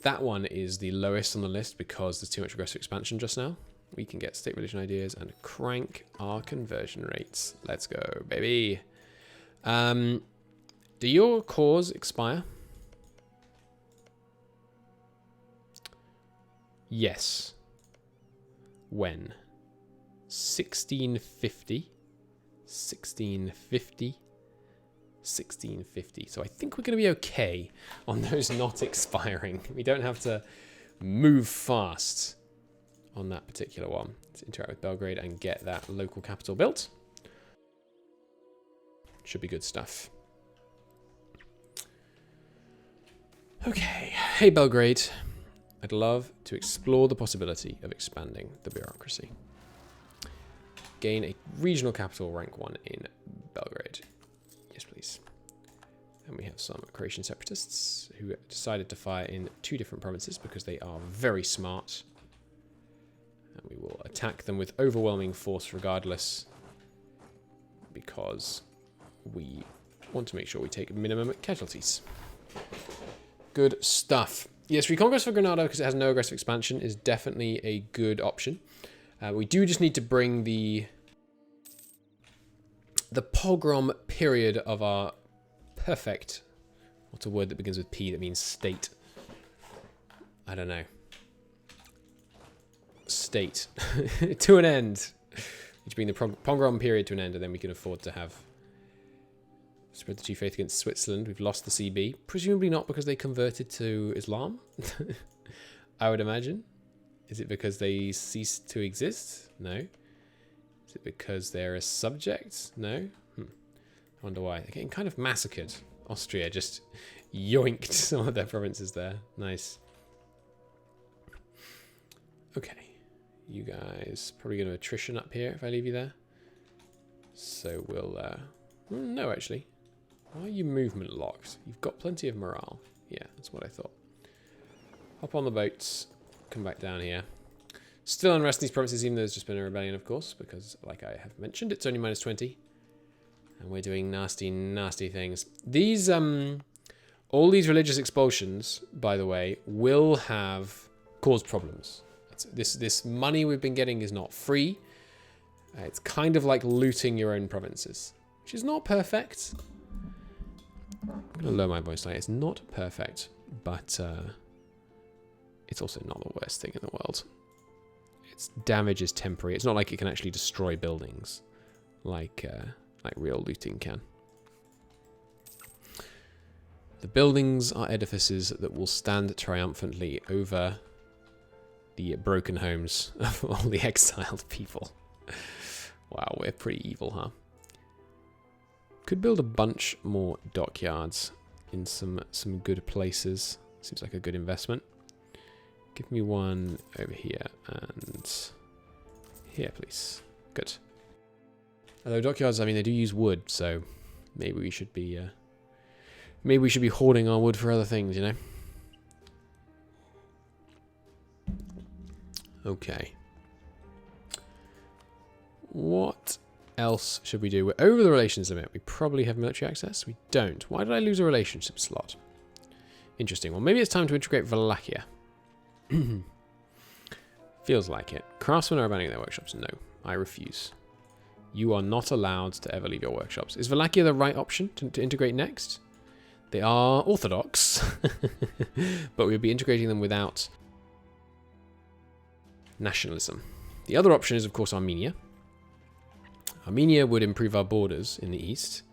That one is the lowest on the list because there's too much aggressive expansion just now. We can get state religion ideas and crank our conversion rates. Let's go, baby. Do your cores expire? Yes. When? 1650. 1650. 1650. So I think we're going to be okay on those not expiring. We don't have to move fast on that particular one. Let's interact with Belgrade and get that local capital built. Should be good stuff. Okay. Hey, Belgrade. I'd love to explore the possibility of expanding the bureaucracy. Gain a regional capital, rank 1 in Belgrade. Yes, please. And we have some Croatian separatists who decided to fire in 2 different provinces because they are very smart. And we will attack them with overwhelming force regardless because we want to make sure we take minimum casualties. Good stuff. Yes, Reconquest for Granada, because it has no aggressive expansion, is definitely a good option. We do just need to bring the pogrom period of our perfect... What's a word that begins with P that means state? I don't know. State. To an end. Which bring the pogrom period to an end, and then we can afford to have... Spread the Chief Faith against Switzerland. We've lost the CB. Presumably not because they converted to Islam. I would imagine. Is it because they ceased to exist? No. Is it because they're a subject? No. I wonder why. They're getting kind of massacred. Austria just yoinked some of their provinces there. Nice. Okay. You guys probably going to attrition up here if I leave you there. So we'll... no, actually. Why are you movement locked? You've got plenty of morale. Yeah, that's what I thought. Hop on the boats. Come back down here. Still unrest in these provinces, even though there's just been a rebellion, of course, because, like I have mentioned, it's only minus 20. And we're doing nasty, nasty things. These, all these religious expulsions, by the way, will have caused problems. This money we've been getting is not free. It's kind of like looting your own provinces, which is not perfect. I'm going to lower my voice slightly. It's not perfect, but it's also not the worst thing in the world. Its damage is temporary. It's not like it can actually destroy buildings like real looting can. The buildings are edifices that will stand triumphantly over the broken homes of all the exiled people. Wow, we're pretty evil, huh? Could build a bunch more dockyards in some good places. Seems like a good investment. Give me one over here and here, please. Good. Although dockyards, I mean, they do use wood, so maybe we should be hoarding our wood for other things, you know. Okay. What else should we do? We're over the relations limit. We probably have military access. We don't. Why did I lose a relationship slot? Interesting. Well, maybe it's time to integrate Wallachia. Feels like it. Craftsmen are abandoning their workshops. No, I refuse. You are not allowed to ever leave your workshops. Is Wallachia the right option to integrate next? They are orthodox, but we'll be integrating them without nationalism. The other option is, of course, Armenia. Armenia would improve our borders in the east,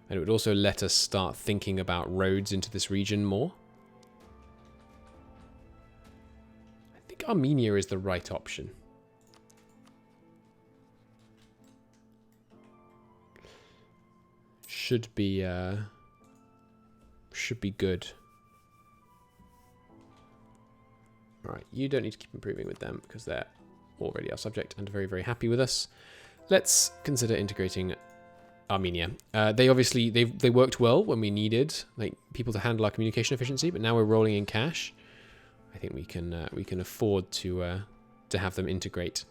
and it would also let us start thinking about roads into this region more. I think Armenia is the right option. Should be good. Alright, you don't need to keep improving with them because they're already our subject and very, very happy with us. Let's consider integrating Armenia. They obviously they worked well when we needed like people to handle our communication efficiency, but now we're rolling in cash. I think we can afford to have them integrate,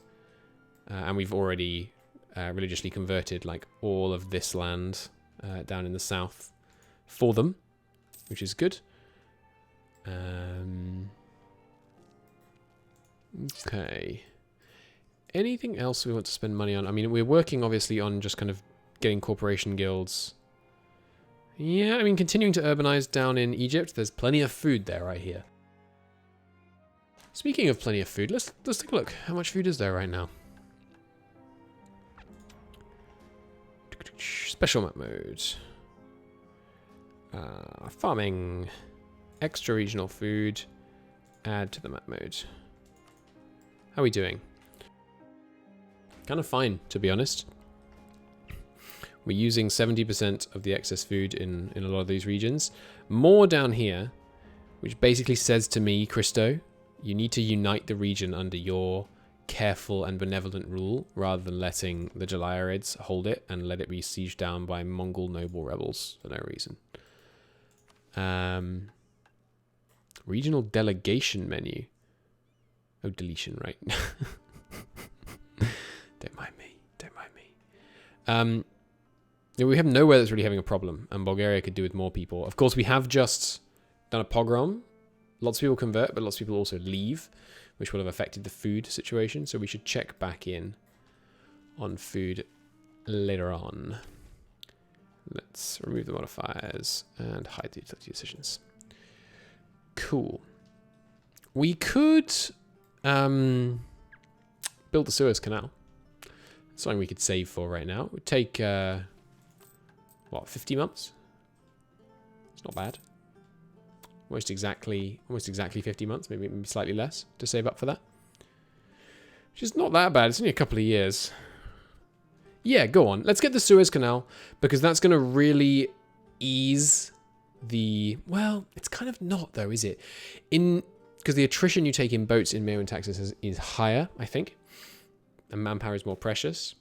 and we've already religiously converted like all of this land down in the south for them, which is good. Okay. Anything else we want to spend money on? I mean, we're working obviously on just kind of getting corporation guilds. Yeah, I mean, continuing to urbanize down in Egypt. There's plenty of food there right here. Speaking of plenty of food, let's take a look. How much food is there right now? Special map mode. Farming. Extra regional food. Add to the map mode. How are we doing? Kind of fine, to be honest. We're using 70% of the excess food in a lot of these regions. More down here, which basically says to me, Christo, you need to unite the region under your careful and benevolent rule rather than letting the Jalaiirids hold it and let it be sieged down by Mongol noble rebels for no reason. Regional delegation menu. Oh, deletion, right. Don't mind me. Don't mind me. Yeah, we have nowhere that's really having a problem, and Bulgaria could do with more people. Of course, we have just done a pogrom. Lots of people convert, but lots of people also leave, which will have affected the food situation. So we should check back in on food later on. Let's remove the modifiers and hide the utility decisions. Cool. We could build the Suez Canal. Something we could save for right now. It would take, what, 50 months? It's not bad. Almost exactly 50 months, maybe slightly less to save up for that. Which is not that bad. It's only a couple of years. Yeah, go on. Let's get the Suez Canal, because that's going to really ease the... Well, it's kind of not, though, is it? Because the attrition you take in boats in MEIOU and taxes is higher, I think. And manpower is more precious.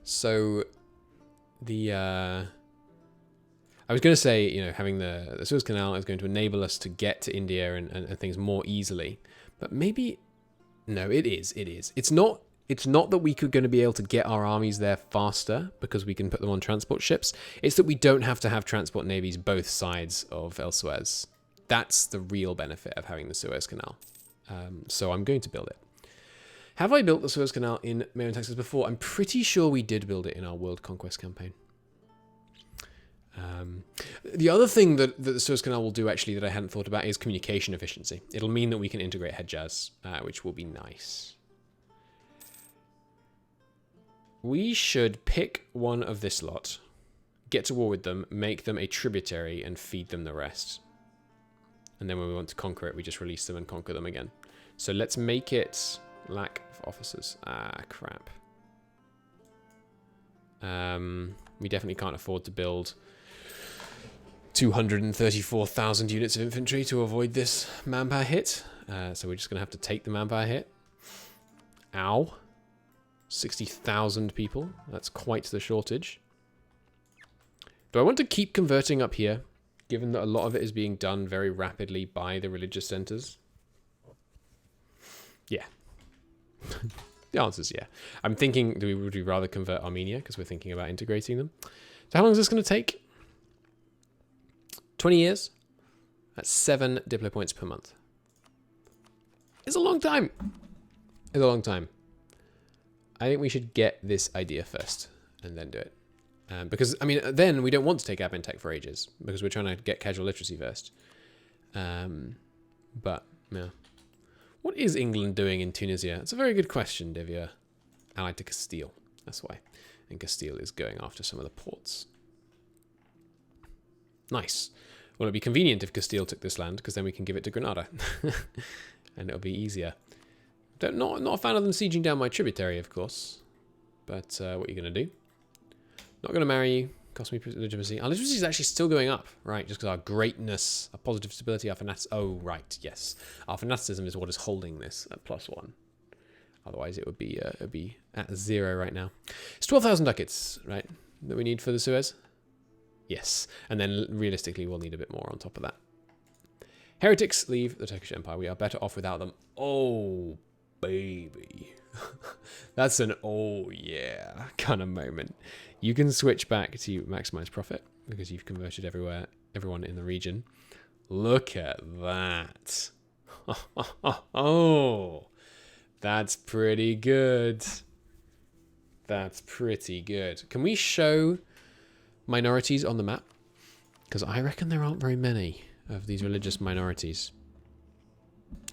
So, I was going to say, you know, having the Suez Canal is going to enable us to get to India and things more easily. But maybe... No, it is. It's not that we could going to be able to get our armies there faster because we can put them on transport ships. It's that we don't have to have transport navies both sides of El Suez. That's the real benefit of having the Suez Canal. So I'm going to build it. Have I built the Suez Canal in MEIOU and Taxes before? I'm pretty sure we did build it in our World Conquest campaign. The other thing that the Suez Canal will do, actually, that I hadn't thought about is communication efficiency. It'll mean that we can integrate Hejaz, which will be nice. We should pick one of this lot, get to war with them, make them a tributary, and feed them the rest. And then when we want to conquer it, we just release them and conquer them again. So let's make it lack of officers. Ah, crap. We definitely can't afford to build 234,000 units of infantry to avoid this manpower hit. So we're just going to have to take the manpower hit. Ow. 60,000 people. That's quite the shortage. Do I want to keep converting up here, given that a lot of it is being done very rapidly by the religious centers? Yeah. The answer is yeah. I'm thinking, would we rather convert Armenia, because we're thinking about integrating them? So how long is this going to take? 20 years? That's 7 Diplo points per month. It's a long time. It's a long time. I think we should get this idea first and then do it. Because, I mean, then we don't want to take admin tech for ages because we're trying to get casual literacy first. But, yeah. What is England doing in Tunisia? It's a very good question, Divya. Allied to Castile. That's why. And Castile is going after some of the ports. Nice. Well, it'd be convenient if Castile took this land because then we can give it to Granada. And it'll be easier. Not a fan of them sieging down my tributary, of course. But what are you going to do? Not going to marry you. Cost me legitimacy. Our legitimacy is actually still going up, right? Just because our greatness, our positive stability, our fanaticism. Oh, right, yes. Our fanaticism is what is holding this at +1. Otherwise, it would be at 0 right now. It's 12,000 ducats, right? That we need for the Suez. Yes, and then realistically, we'll need a bit more on top of that. Heretics leave the Turkish Empire. We are better off without them. Oh, baby. That's an oh yeah kind of moment. You can switch back to maximize profit because you've converted everyone in the region. Look at that. Oh, that's pretty good. That's pretty good. Can we show minorities on the map? Because I reckon there aren't very many of these religious minorities.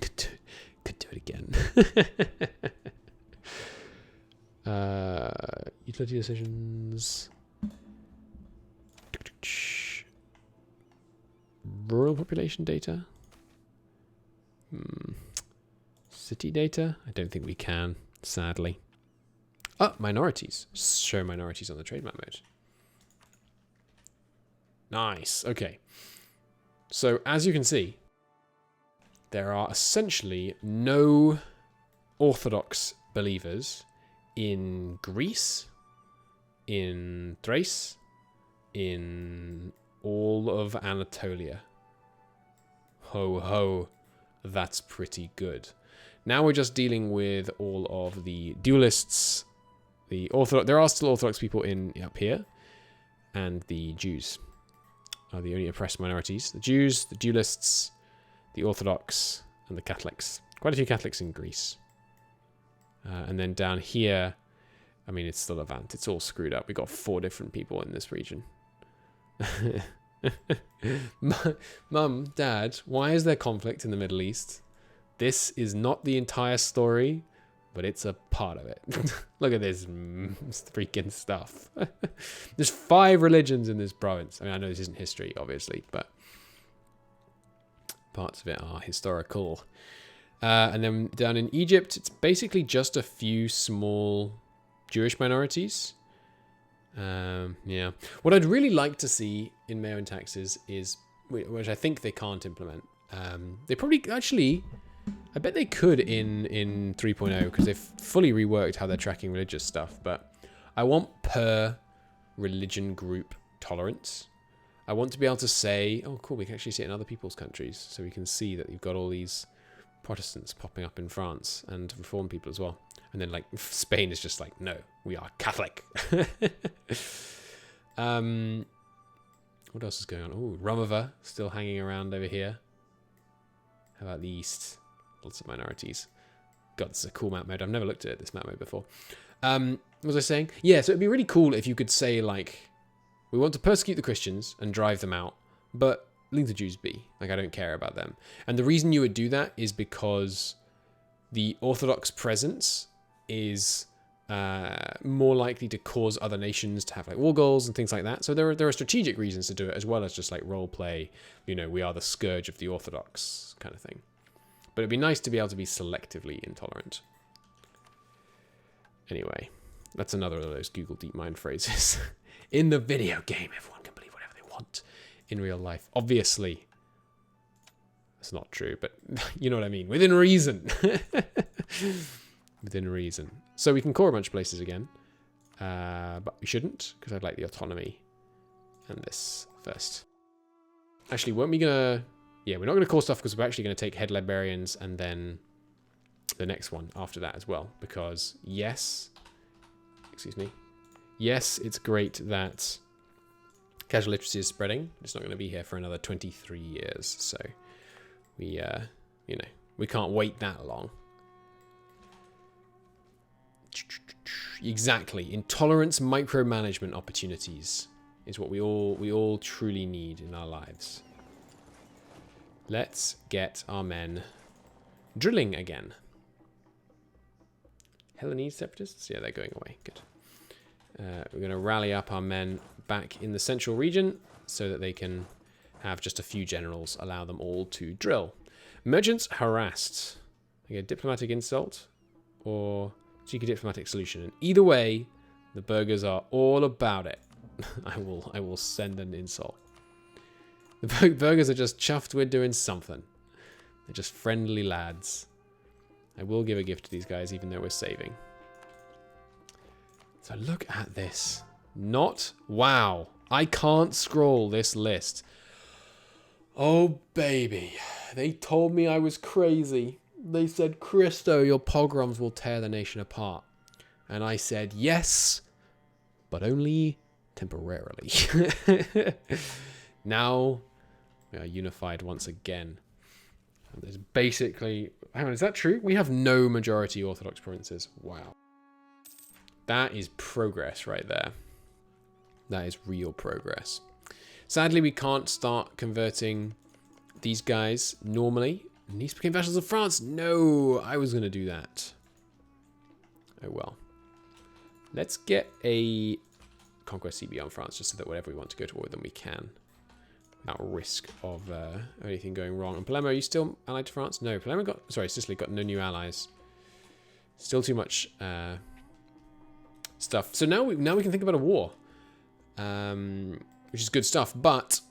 Could do it again. Utility decisions. Rural population data. City data. I don't think we can, sadly. Oh, minorities. Show minorities on the trade map mode. Nice. Okay. So as you can see, there are essentially no Orthodox believers in Greece, in Thrace, in all of Anatolia. Ho ho, that's pretty good. Now we're just dealing with all of the dualists, the Orthodox. There are still Orthodox people up here, and the Jews are the only oppressed minorities. The Jews, the dualists, the Orthodox, and the Catholics. Quite a few Catholics in Greece. And then down here, I mean, it's still Levant. It's all screwed up. We've got 4 different people in this region. Mum, Dad, why is there conflict in the Middle East? This is not the entire story, but it's a part of it. Look at this freaking stuff. There's 5 religions in this province. I mean, I know this isn't history, obviously, but parts of it are historical. And then down in Egypt, it's basically just a few small Jewish minorities. Yeah. What I'd really like to see in MEIOU and taxes is, which I think they can't implement. They probably, actually, I bet they could in 3.0 because they've fully reworked how they're tracking religious stuff. But I want per religion group tolerance. I want to be able to say, oh, cool, we can actually see it in other people's countries. So we can see that you've got all these Protestants popping up in France and Reformed people as well. And then, like, Spain is just like, no, we are Catholic. What else is going on? Oh, Romova still hanging around over here. How about the East? Lots of minorities. God, this is a cool map mode. I've never looked at this map mode before. What was I saying? Yeah, so it'd be really cool if you could say, like, We want to persecute the Christians and drive them out, but leave the Jews be. Like, I don't care about them. And the reason you would do that is because the Orthodox presence is more likely to cause other nations to have like war goals and things like that. So there are strategic reasons to do it, as well as just like role play, you know, we are the scourge of the Orthodox kind of thing. But it'd be nice to be able to be selectively intolerant. Anyway, that's another of those Google DeepMind phrases. In the video game, everyone can believe whatever they want. In real life, obviously, that's not true, but you know what I mean. Within reason. Within reason. So we can core a bunch of places again, but we shouldn't, because I'd like the autonomy and this first. Actually, weren't we gonna... Yeah, we're not gonna core stuff because we're actually gonna take head librarians and then the next one after that as well, because yes, excuse me, yes, it's great that casual literacy is spreading. It's not going to be here for another 23 years, so we, you know, we can't wait that long. Exactly, intolerance micromanagement opportunities is what we all truly need in our lives. Let's get our men drilling again. Hellenese separatists? Yeah, they're going away. Good. We're going to rally up our men back in the central region so that they can have just a few generals, allow them all to drill. Merchants harassed. Okay, diplomatic insult or cheeky diplomatic solution. And either way, the burghers are all about it. I will send an insult. The burghers are just chuffed we're doing something. They're just friendly lads. I will give a gift to these guys, even though we're saving. So look at this. Not... Wow. I can't scroll this list. Oh, baby. They told me I was crazy. They said, Christo, your pogroms will tear the nation apart. And I said, yes, but only temporarily. Now, we are unified once again. And there's basically... Hang on, is that true? We have no majority Orthodox provinces. Wow. That is progress right there. That is real progress. Sadly, we can't start converting these guys normally. Nice became vassals of France. No, I was going to do that. Oh well. Let's get a conquest CB on France, just so that whenever we want to go to war with them, we can. Without risk of anything going wrong. And Palermo, are you still allied to France? No, Palermo got... Sorry, Sicily got no new allies. Still too much stuff. So now we can think about a war. Which is good stuff. But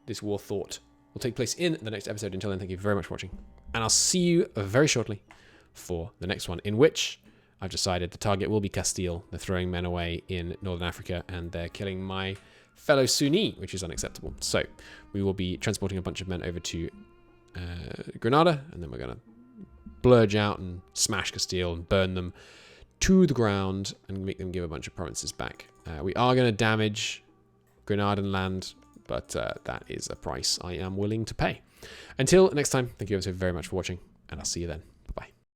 this war thought will take place in the next episode. Until then, thank you very much for watching. And I'll see you very shortly for the next one, in which I've decided the target will be Castile. They're throwing men away in Northern Africa, and they're killing my fellow Sunni, which is unacceptable. So we will be transporting a bunch of men over to Granada, and then we're going to blurge out and smash Castile and burn them to the ground and make them give a bunch of provinces back. We are going to damage Granadan land, but that is a price I am willing to pay. Until next time, thank you so very much for watching, and I'll see you then.